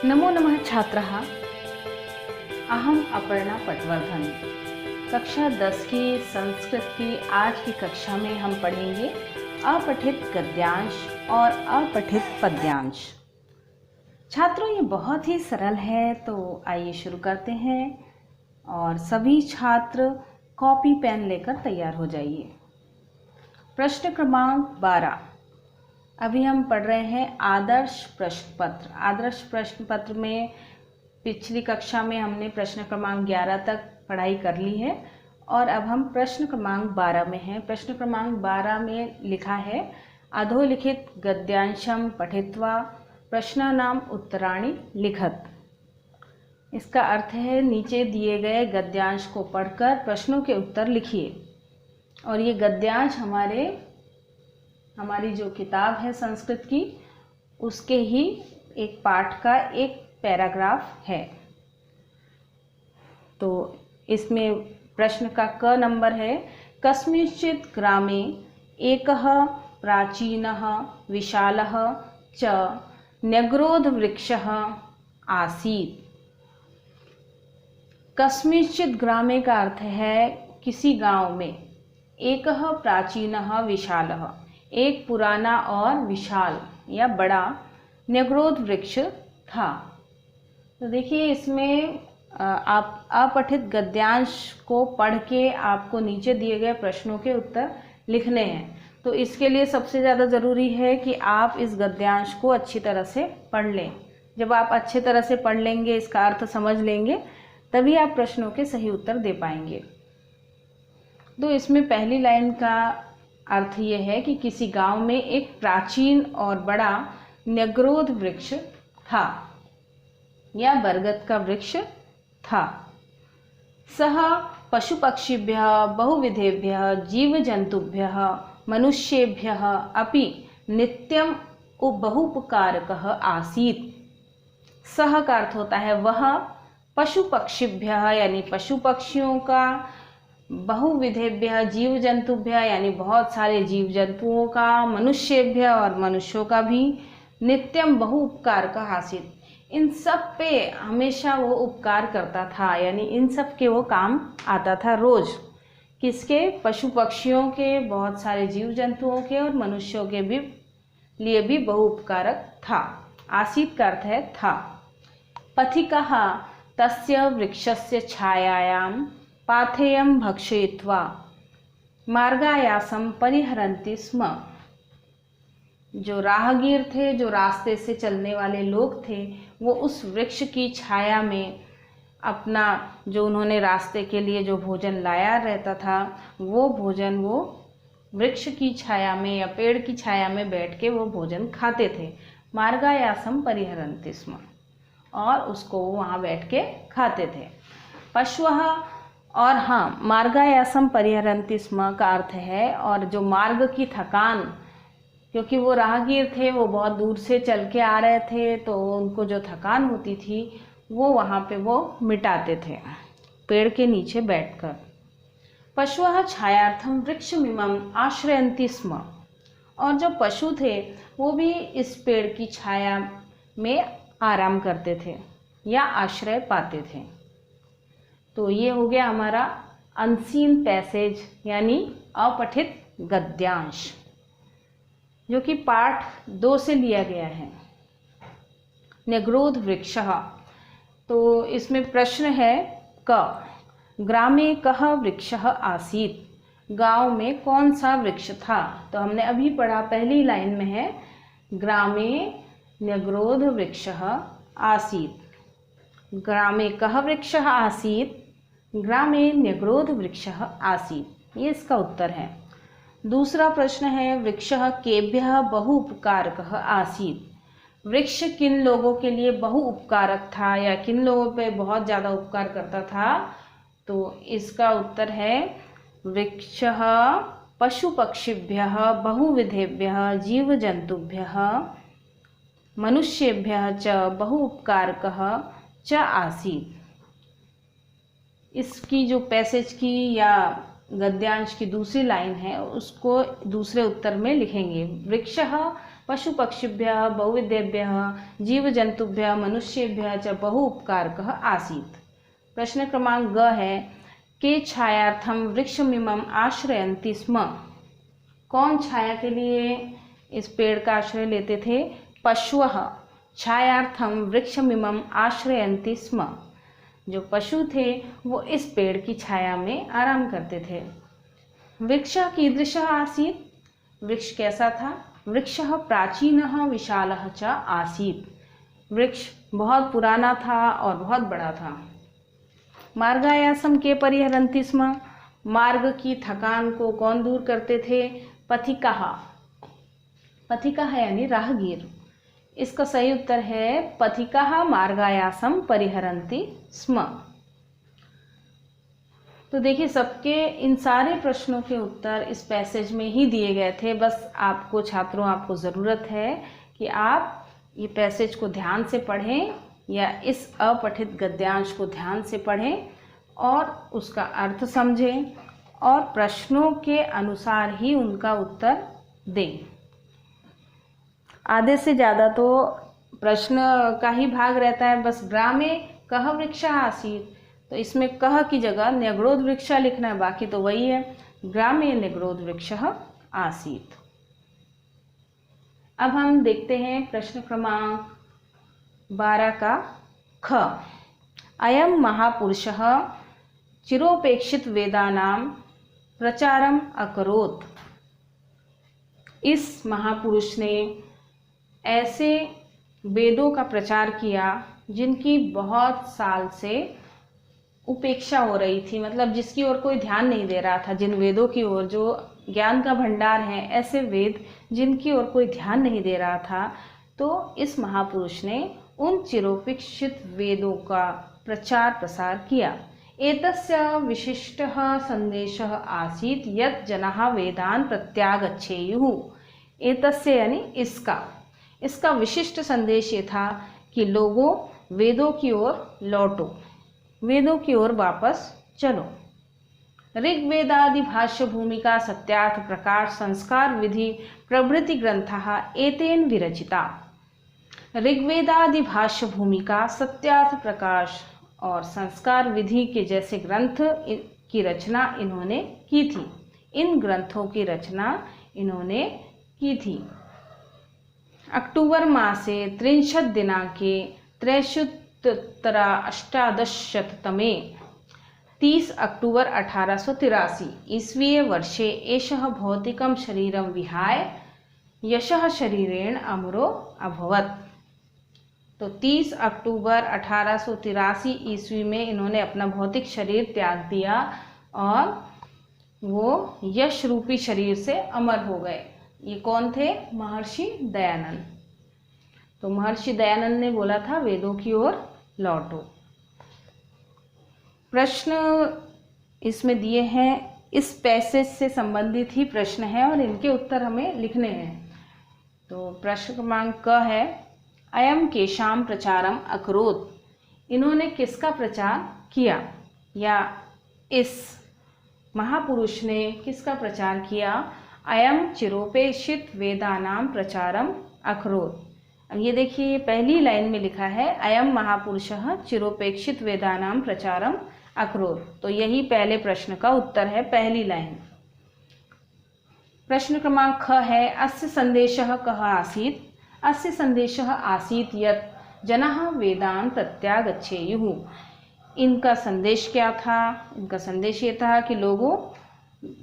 नमो नमः छात्राः। अहम अपर्णा पटवर्धन। कक्षा 10 की संस्कृत की आज की कक्षा में हम पढ़ेंगे अपठित गद्यांश और अपठित पद्यांश। छात्रों, ये बहुत ही सरल है, तो आइए शुरू करते हैं और सभी छात्र कॉपी पेन लेकर तैयार हो जाइए। प्रश्न क्रमांक 12। अभी हम पढ़ रहे हैं आदर्श प्रश्न पत्र। आदर्श प्रश्न पत्र में पिछली कक्षा में हमने प्रश्न क्रमांक 11 तक पढ़ाई कर ली है और अब हम प्रश्न क्रमांक 12 में हैं। प्रश्न क्रमांक 12 में लिखा है अधोलिखित गद्यांशम पठित्वा प्रश्नानाम उत्तराणि लिखत। इसका अर्थ है नीचे दिए गए गद्यांश को पढ़कर प्रश्नों के उत्तर लिखिए। और ये गद्यांश हमारी जो किताब है संस्कृत की, उसके ही एक पाठ का एक पैराग्राफ है। तो इसमें प्रश्न का क नंबर है, कस्मिंश्चित् ग्रामे एकः प्राचीनः विशालः च न्यग्रोधवृक्षः आसीत्। कस्मिंश्चित् ग्रामे का अर्थ है किसी गांव में, एकः प्राचीनः विशालः एक पुराना और विशाल या बड़ा न्यग्रोध वृक्ष था। तो देखिए इसमें आप अपठित गद्यांश को पढ़ के आपको नीचे दिए गए प्रश्नों के उत्तर लिखने हैं। तो इसके लिए सबसे ज़्यादा ज़रूरी है कि आप इस गद्यांश को अच्छी तरह से पढ़ लें। जब आप अच्छी तरह से पढ़ लेंगे, इसका अर्थ समझ लेंगे, तभी आप प्रश्नों के सही उत्तर दे पाएंगे। तो इसमें पहली लाइन का अर्थ ये है कि किसी गांव में एक प्राचीन और बड़ा न्यग्रोध वृक्ष था या बरगद का वृक्ष था। सह पशु पक्षिभ्यः बहुविधेभ्यः जीव जंतुभ्यः मनुष्येभ्यः अपि नित्यम बहुपकारकः आसीत्। सह का अर्थ होता है वह, पशु पक्षिभ्यः यानी पशु पक्षियों का, बहुविधेभ्यः जीव जंतुभ्यः यानी बहुत सारे जीव जंतुओं का, मनुष्येभ्य और मनुष्यों का भी, नित्यम बहु उपकार का हासिल, इन सब पे हमेशा वो उपकार करता था, यानी इन सब के वो काम आता था रोज। किसके? पशु पक्षियों के, बहुत सारे जीव जंतुओं के और मनुष्यों के भी लिए भी बहु उपकारक था। आसीत का अर्थ है था। पथिकः तस्य वृक्षस्य छायायां पाथेयं भक्षयित्वा मार्गायासं परिहरन्ति स्म। जो राहगीर थे, जो रास्ते से चलने वाले लोग थे, वो उस वृक्ष की छाया में अपना जो उन्होंने रास्ते के लिए जो भोजन लाया रहता था, वो भोजन वो वृक्ष की छाया में या पेड़ की छाया में बैठ के वो भोजन खाते थे। मार्गायासं परिहरन्ति स्म, और उसको वहाँ बैठ के खाते थे। पशवः, और हाँ, मार्गायासं परिहरन्ति स्म का अर्थ है और जो मार्ग की थकान, क्योंकि वो राहगीर थे, वो बहुत दूर से चल के आ रहे थे, तो उनको जो थकान होती थी वो वहाँ पे वो मिटाते थे पेड़ के नीचे बैठकर। पशवः छायार्थम वृक्षमिमं आश्रयन्ति स्म, और जो पशु थे वो भी इस पेड़ की छाया में आराम करते थे या आश्रय पाते थे। तो ये हो गया हमारा अनसीन पैसेज यानी अपठित गद्यांश, जो कि पाठ 2 से लिया गया है। न्यग्रोध वृक्षः, तो इसमें प्रश्न है क, ग्रामे कः वृक्षः आसीत्, गांव में कौन सा वृक्ष था। तो हमने अभी पढ़ा, पहली लाइन में है ग्रामे न्यग्रोध वृक्षः आसीत्। ग्रामे कः वृक्षः आसीत्, ग्रामे न्यग्रोध वृक्षः आसीत्, ये इसका उत्तर है। दूसरा प्रश्न है वृक्षः केभ्यः बहु उपकारकः आसीत्, वृक्ष किन लोगों के लिए बहु उपकारक था या किन लोगों पे बहुत ज़्यादा उपकार करता था। तो इसका उत्तर है वृक्षः पशु पक्षिभ्यः बहुविधेभ्यः जीव जंतुभ्यः मनुष्येभ्यः च बहु उपकारकः च आसीत्। इसकी जो पैसेज की या गद्यांश की दूसरी लाइन है उसको दूसरे उत्तर में लिखेंगे। वृक्षः पशु पक्षिभ्यः बहुविधेभ्यः जीवजन्तुभ्यः मनुष्येभ्यः च बहु उपकारकः आसीत्। प्रश्न क्रमांक ग है के छायार्थम वृक्षमिमम् आश्रयन्ति स्म। कौन छाया के लिए इस पेड़ का आश्रय लेते थे? पशवः छायार्थम वृक्षमिमम् आश्रयन्ति स्म। जो पशु थे वो इस पेड़ की छाया में आराम करते थे। वृक्षः कीदृशः आसीत्? वृक्ष कैसा था? वृक्षः प्राचीनः विशालः च आसीत्। वृक्ष बहुत पुराना था और बहुत बड़ा था। मार्गायासम के परिहरन्ति स्म। मार्ग की थकान को कौन दूर करते थे? पथिकाः। पथिकाः यानी राहगीर। इसका सही उत्तर है पथिकाः मार्गायासम परिहरन्ति स्म। तो देखिए सबके इन सारे प्रश्नों के उत्तर इस पैसेज में ही दिए गए थे। बस आपको छात्रों आपको ज़रूरत है कि आप ये पैसेज को ध्यान से पढ़ें या इस अपठित गद्यांश को ध्यान से पढ़ें और उसका अर्थ समझें और प्रश्नों के अनुसार ही उनका उत्तर दें। आधे से ज़्यादा तो प्रश्न का ही भाग रहता है। बस ग्रामे कः वृक्षः आसीत्, तो इसमें कह की जगह न्यग्रोध वृक्ष लिखना है, बाकी तो वही है। ग्रामे न्यग्रोध वृक्षः आसीत्। अब हम देखते हैं प्रश्न क्रमांक 12 का ख। अयं महापुरुषः चिरोपेक्षित वेदानां प्रचारम अकरोत्। इस महापुरुष ने ऐसे वेदों का प्रचार किया जिनकी बहुत साल से उपेक्षा हो रही थी, मतलब जिसकी ओर कोई ध्यान नहीं दे रहा था। जिन वेदों की ओर, जो ज्ञान का भंडार है, ऐसे वेद जिनकी ओर कोई ध्यान नहीं दे रहा था, तो इस महापुरुष ने उन चिरोपेक्षित वेदों का प्रचार प्रसार किया। एतस्य विशिष्टः संदेशः आसीत् यत् जनाः वेदान् प्रत्यागच्छेयुः। एतस्य यानी इसका विशिष्ट संदेश ये था कि लोगों वेदों की ओर लौटो, वेदों की ओर वापस चलो। ऋग्वेदादि भाष्य भूमिका सत्यार्थ प्रकाश संस्कार विधि प्रभृति ग्रंथाः एतेन विरचिता। ऋग्वेदादि भाष्य भूमिका सत्यार्थ प्रकाश और संस्कार विधि के जैसे ग्रंथ की रचना इन्होंने की थी। इन ग्रंथों की रचना इन्होंने की थी। अक्टूबर मासे 30 दिनांके 318 30 अक्टूबर 1883 ईस्वीये वर्षे एषः भौतिकं शरीरं विहाय यशः शरीरेण अमरो अभवत्। तो 30 अक्टूबर 1883 ईस्वी में इन्होंने अपना भौतिक शरीर त्याग दिया और वो यश रूपी शरीर से अमर हो गए। ये कौन थे? महर्षि दयानंद। तो महर्षि दयानंद ने बोला था वेदों की ओर लौटो। प्रश्न इसमें दिए हैं, इस पैसेज से संबंधित ही प्रश्न है और इनके उत्तर हमें लिखने हैं। तो प्रश्न क्रमांक क है अयम केशाम प्रचारम अकरोत्। इन्होंने किसका प्रचार किया, या इस महापुरुष ने किसका प्रचार किया? अयम चिरोपेक्षित वेदानां प्रचारम अकरोत्। अब ये देखिए पहली लाइन में लिखा है अयम महापुरुषः चिरोपेक्षित वेदानां प्रचारम अकरोत्। तो यही पहले प्रश्न का उत्तर है, पहली लाइन। प्रश्न क्रमांक ख है अस्य संदेशः कः आसीत्। अस्य संदेशः आसीत् यत् जनाः वेदान् प्रत्यागच्छेयुः। इनका संदेश क्या था? इनका संदेश ये था कि लोगों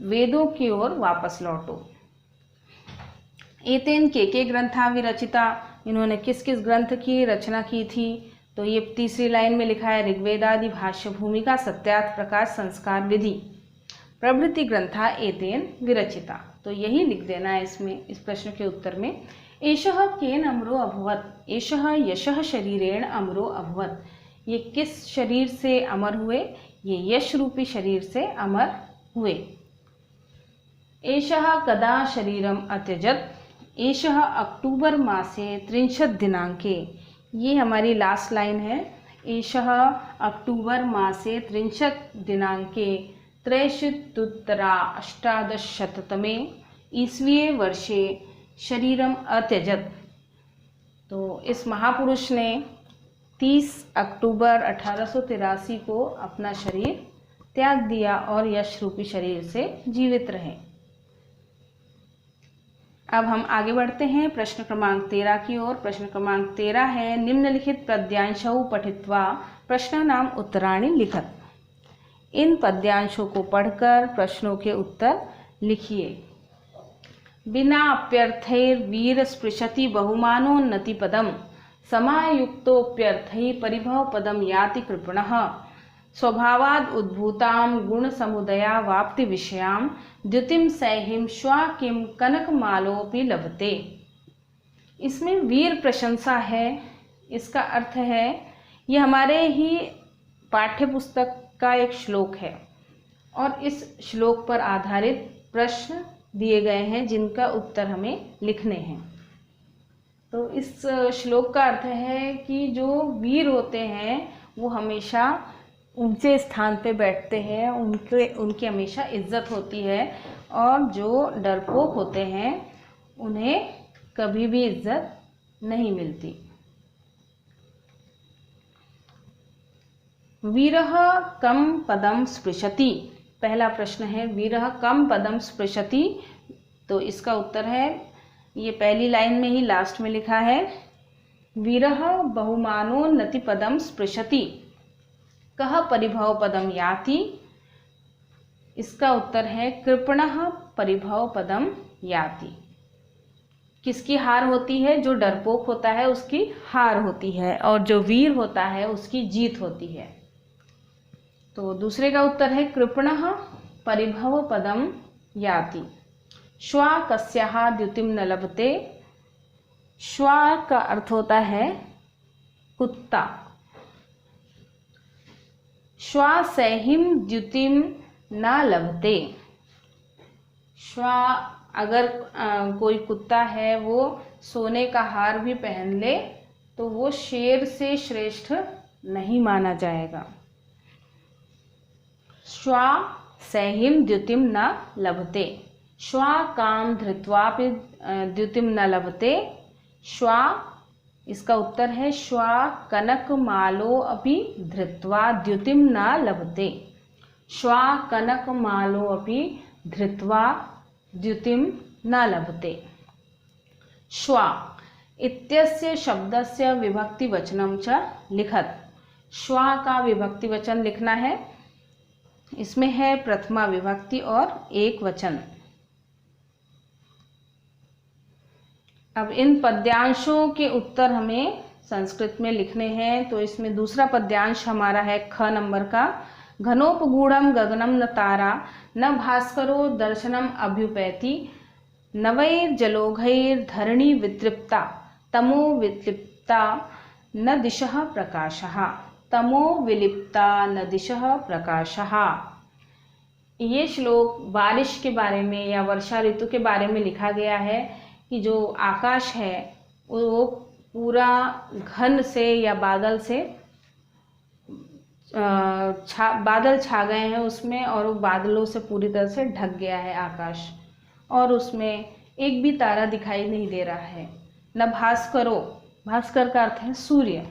वेदों की ओर वापस लौटो। एतेन के ग्रंथा विरचिता। इन्होंने किस किस ग्रंथ की रचना की थी? तो ये तीसरी लाइन में लिखा है ऋग्वेदादि भाष्य भूमिका सत्यार्थ प्रकाश संस्कार विधि प्रभृति ग्रंथा एतेन विरचिता। तो यही लिख देना है इसमें, इस प्रश्न के उत्तर में। एषः केन अमरो अभवत्। एषः यशः शरीरेण अमरो अभवत्। ये किस शरीर से अमर हुए? ये यश रूपी शरीर से अमर हुए। एषः कदा शरीरम अत्यजत्। एषः अक्टूबर मासे 30 दिनांके। ये हमारी लास्ट लाइन है। एषः अक्टूबर मासे 30 दिनांके 318 ईस्वीये वर्षे शरीरम अत्यजत। तो इस महापुरुष ने 30 अक्टूबर 1883 को अपना शरीर त्याग दिया और यश रूपी शरीर से जीवित रहे। अब हम आगे बढ़ते हैं प्रश्न क्रमांक 13 की ओर। प्रश्न क्रमांक 13 है, निम्नलिखित पद्यांशौ पठित्वा प्रश्नानाम उत्तराणि लिखत। इन पद्यांशों को पढ़कर प्रश्नों के उत्तर लिखिए। बिना अप्यर्थैर वीर स्पृशति बहुमानोन्नति पदम समायुक्तोप्यर्थै परिभव पदम याति कृपणः स्वभावाद उद्भूताम गुण समुदया वाप्ति विषयाम द्युतिम सैहिम श्वा किम कनक मालोपि लभते। इसमें वीर प्रशंसा है। इसका अर्थ है, ये हमारे ही पाठ्य पुस्तक का एक श्लोक है और इस श्लोक पर आधारित प्रश्न दिए गए हैं जिनका उत्तर हमें लिखने हैं। तो इस श्लोक का अर्थ है कि जो वीर होते हैं वो हमेशा ऊंचे स्थान पे बैठते हैं, उनकी हमेशा इज्जत होती है, और जो डरपोक होते हैं उन्हें कभी भी इज्जत नहीं मिलती। वीरः कम पदम स्पृशति। पहला प्रश्न है, वीरः कम पदम स्पृशति। तो इसका उत्तर है, ये पहली लाइन में ही लास्ट में लिखा है, वीरः बहुमानोन्नति पदम स्पृशति कः परिभव पदम याति। इसका उत्तर है, कृपणः परिभव पदम याति। किसकी हार होती है? जो डरपोक होता है उसकी हार होती है, और जो वीर होता है उसकी जीत होती है। तो दूसरे का उत्तर है, कृपणः परिभव पदम याति। श्वा कस्याः द्युतिम न लभते। श्वा का अर्थ होता है कुत्ता। श्वा सैहिम द्युतिम न लभते। श्वा, अगर कोई कुत्ता है वो सोने का हार भी पहन ले तो वो शेर से श्रेष्ठ नहीं माना जाएगा। श्वा सैहिम द्युतिम न लभते। श्वा काम धृत्वापि द्युतिम न लभते। श्वा, इसका उत्तर है, श्वा कनक मालो अपि धृत्वा द्युतिम न लभते। श्वा कनक मालो अपि धृत्वा द्युतिम न लभते। श्वा इत्यस्य शब्दस्य विभक्ति वचनम च लिखत। श्वा का विभक्ति वचन लिखना है। इसमें है प्रथमा विभक्ति और एक वचन। अब इन पद्यांशों के उत्तर हमें संस्कृत में लिखने हैं। तो इसमें दूसरा पद्यांश हमारा है ख नंबर का, घनोपगूढ़म गगनम न तारा न भास्करो दर्शनम अभ्युपैति नवैर्जलोघैर धरणी वितृप्ता तमो विलिप्ता न दिशः प्रकाशः। तमो विलिप्ता न दिशः प्रकाशः। ये श्लोक बारिश के बारे में या वर्षा ऋतु के बारे में लिखा गया है कि जो आकाश है वो पूरा घन से या बादल से बादल छा गए हैं उसमें, और वो बादलों से पूरी तरह से ढक गया है आकाश, और उसमें एक भी तारा दिखाई नहीं दे रहा है। न भास्करो, भास्कर का अर्थ है सूर्य,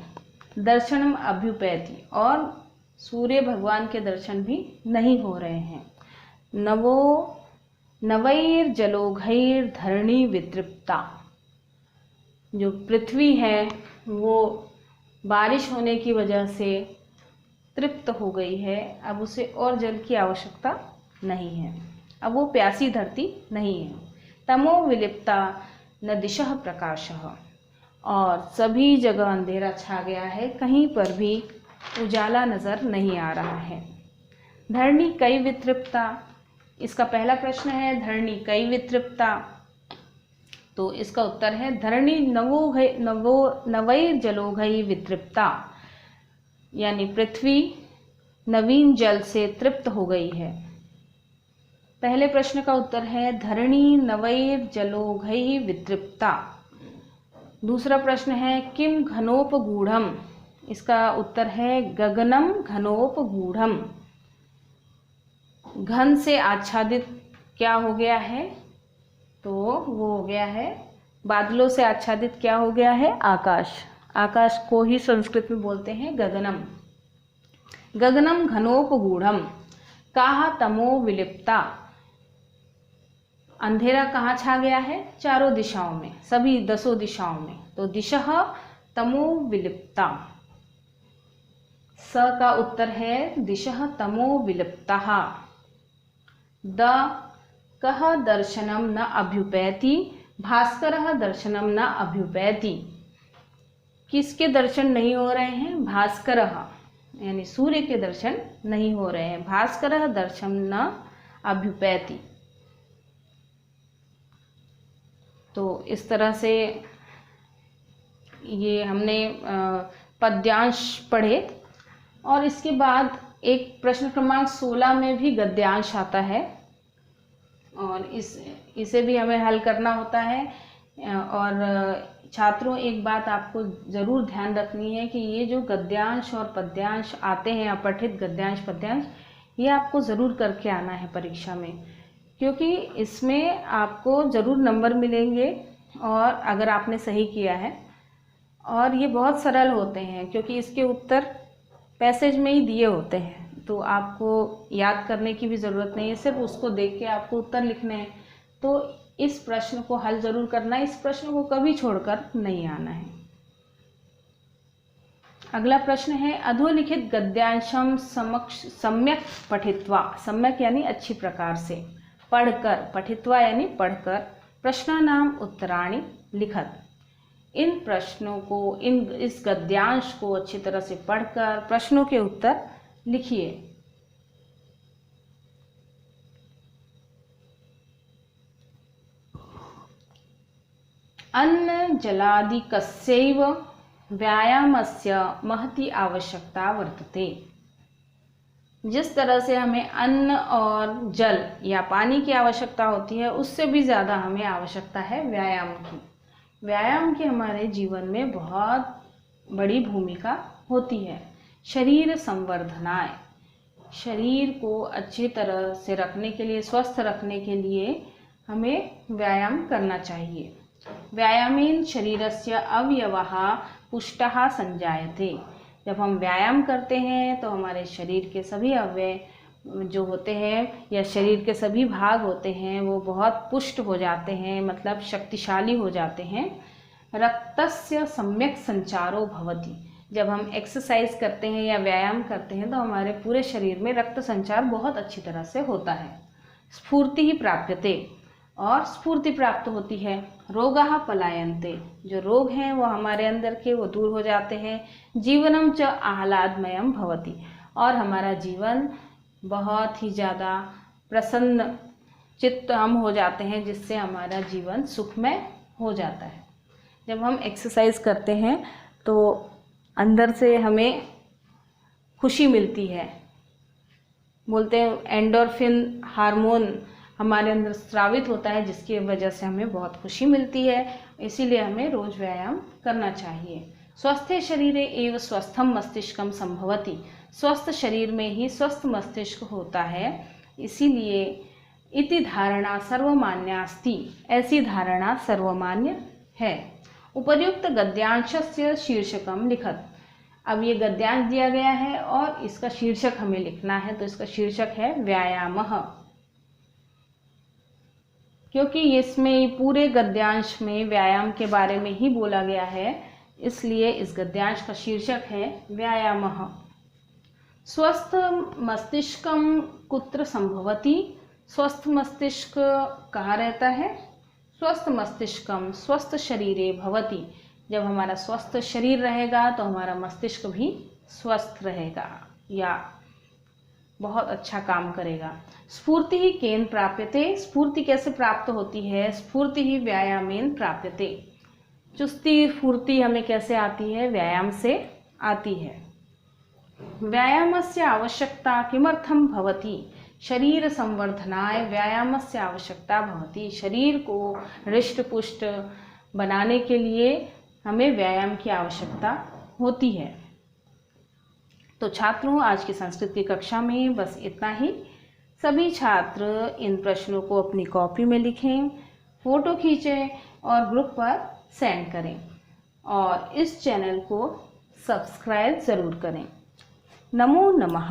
दर्शनम अभ्युपैति, और सूर्य भगवान के दर्शन भी नहीं हो रहे हैं। नवैर जलोघैर धरणी वितृप्ता। जो पृथ्वी है वो बारिश होने की वजह से तृप्त हो गई है। अब उसे और जल की आवश्यकता नहीं है, अब वो प्यासी धरती नहीं है। तमो विलिप्ता न दिशः प्रकाशः। और सभी जगह अंधेरा छा गया है, कहीं पर भी उजाला नज़र नहीं आ रहा है। धरणी कई वितृप्ता। इसका पहला प्रश्न है, धरणी कई वितृप्ता। तो इसका उत्तर है, धरणी नवैर जलोघै वितृप्ता, यानी पृथ्वी नवीन जल से तृप्त हो गई है। पहले प्रश्न का उत्तर है, धरणी नवैर जलोघै वितृप्ता। दूसरा प्रश्न है, किम घनोपगूढ़म। इसका उत्तर है, गगनम घनोपगूढ़म। घन से आच्छादित क्या हो गया है? तो वो हो गया है बादलों से आच्छादित क्या हो गया है? आकाश। आकाश को ही संस्कृत में बोलते हैं गगनम। गगनम घनोपगूढ़म, काह तमो विलिप्ता। अंधेरा कहाँ छा गया है? चारों दिशाओं में, सभी 10 दिशाओं में। तो दिशः तमो विलिप्ता। स का उत्तर है दिशः तमो विलिप्तः। द कः दर्शनम न अभ्युपैति, भास्करः दर्शनम न अभ्युपैति। किसके दर्शन नहीं हो रहे हैं? भास्करः, यानी सूर्य के दर्शन नहीं हो रहे हैं। भास्करः दर्शन न अभ्युपैति। तो इस तरह से ये हमने पद्यांश पढ़े। और इसके बाद एक प्रश्न क्रमांक 16 में भी गद्यांश आता है और इसे भी हमें हल करना होता है। और छात्रों, एक बात आपको ज़रूर ध्यान रखनी है कि ये जो गद्यांश और पद्यांश आते हैं, अपठित गद्यांश पद्यांश, ये आपको ज़रूर करके आना है परीक्षा में, क्योंकि इसमें आपको ज़रूर नंबर मिलेंगे और अगर आपने सही किया है। और ये बहुत सरल होते हैं क्योंकि इसके उत्तर पैसेज में ही दिए होते हैं, तो आपको याद करने की भी ज़रूरत नहीं है, सिर्फ उसको देख के आपको उत्तर लिखने हैं। तो इस प्रश्न को हल ज़रूर करना है, इस प्रश्न को कभी छोड़कर नहीं आना है। अगला प्रश्न है, अधोलिखित गद्यांशम सम्यक पठित्वा। सम्यक यानी अच्छी प्रकार से, पढ़कर, पठित्वा यानी पढ़कर, प्रश्नानाम उत्तराणि लिखत। इन प्रश्नों को, इस गद्यांश को अच्छी तरह से पढ़कर प्रश्नों के उत्तर लिखिए। अन्न जलादिकस्यैव व्यायामस्य महती आवश्यकता वर्तते। जिस तरह से हमें अन्न और जल या पानी की आवश्यकता होती है, उससे भी ज़्यादा हमें आवश्यकता है व्यायाम की। व्यायाम की हमारे जीवन में बहुत बड़ी भूमिका होती है। शरीर संवर्धनाय, शरीर को अच्छी तरह से रखने के लिए, स्वस्थ रखने के लिए हमें व्यायाम करना चाहिए। व्यायामेन शरीरस्य अवयवः पुष्टः संजायते। जब हम व्यायाम करते हैं तो हमारे शरीर के सभी अवयव जो होते हैं या शरीर के सभी भाग होते हैं वो बहुत पुष्ट हो जाते हैं, मतलब शक्तिशाली हो जाते हैं। रक्तस्य सम्यक संचारो भवति। जब हम एक्सरसाइज करते हैं या व्यायाम करते हैं तो हमारे पूरे शरीर में रक्त संचार बहुत अच्छी तरह से होता है। स्फूर्ति ही प्राप्यते, और स्फूर्ति प्राप्त होती है। रोगाः पलायन्ते, जो रोग हैं वो हमारे अंदर के वो दूर हो जाते हैं। जीवनम च आह्लादमयम भवति, और हमारा जीवन बहुत ही ज़्यादा प्रसन्न चित्त हम हो जाते हैं, जिससे हमारा जीवन सुखमय हो जाता है। जब हम एक्सरसाइज करते हैं तो अंदर से हमें खुशी मिलती है। बोलते हैं एंडोर्फिन हार्मोन हमारे अंदर स्रावित होता है, जिसकी वजह से हमें बहुत खुशी मिलती है। इसीलिए हमें रोज़ व्यायाम करना चाहिए। स्वस्थे शरीरे एव स्वस्थम मस्तिष्कम संभवति। स्वस्थ शरीर में ही स्वस्थ मस्तिष्क होता है। इसीलिए इति धारणा सर्वमान्यास्ति, ऐसी धारणा सर्वमान्य है। उपर्युक्त गद्यांशस्य शीर्षकम लिखत। अब ये गद्यांश दिया गया है और इसका शीर्षक हमें लिखना है, तो इसका शीर्षक है व्यायामः। क्योंकि इसमें पूरे गद्यांश में व्यायाम के बारे में ही बोला गया है, इसलिए इस गद्यांश का शीर्षक है व्यायामः। स्वस्थ मस्तिष्कम कुत्र संभवति। स्वस्थ मस्तिष्क कहाँ रहता है? स्वस्थ मस्तिष्कम स्वस्थ शरीरे भवति। जब हमारा स्वस्थ शरीर रहेगा तो हमारा मस्तिष्क भी स्वस्थ रहेगा या बहुत अच्छा काम करेगा। स्फूर्ति ही केन प्राप्यते। स्फूर्ति कैसे प्राप्त होती है? स्फूर्ति ही व्यायामेन प्राप्यते। चुस्ती फूर्ति हमें कैसे आती है? व्यायाम से आती है। व्यायामस्य आवश्यकता किमर्थम भवति। शरीर संवर्धनाय व्यायामस्य आवश्यकता भवति। शरीर को हृष्ट पुष्ट बनाने के लिए हमें व्यायाम की आवश्यकता होती है। तो छात्रों, आज की संस्कृत की कक्षा में बस इतना ही। सभी छात्र इन प्रश्नों को अपनी कॉपी में लिखें, फ़ोटो खींचें और ग्रुप पर सेंड करें और इस चैनल को सब्सक्राइब ज़रूर करें। नमो नमः।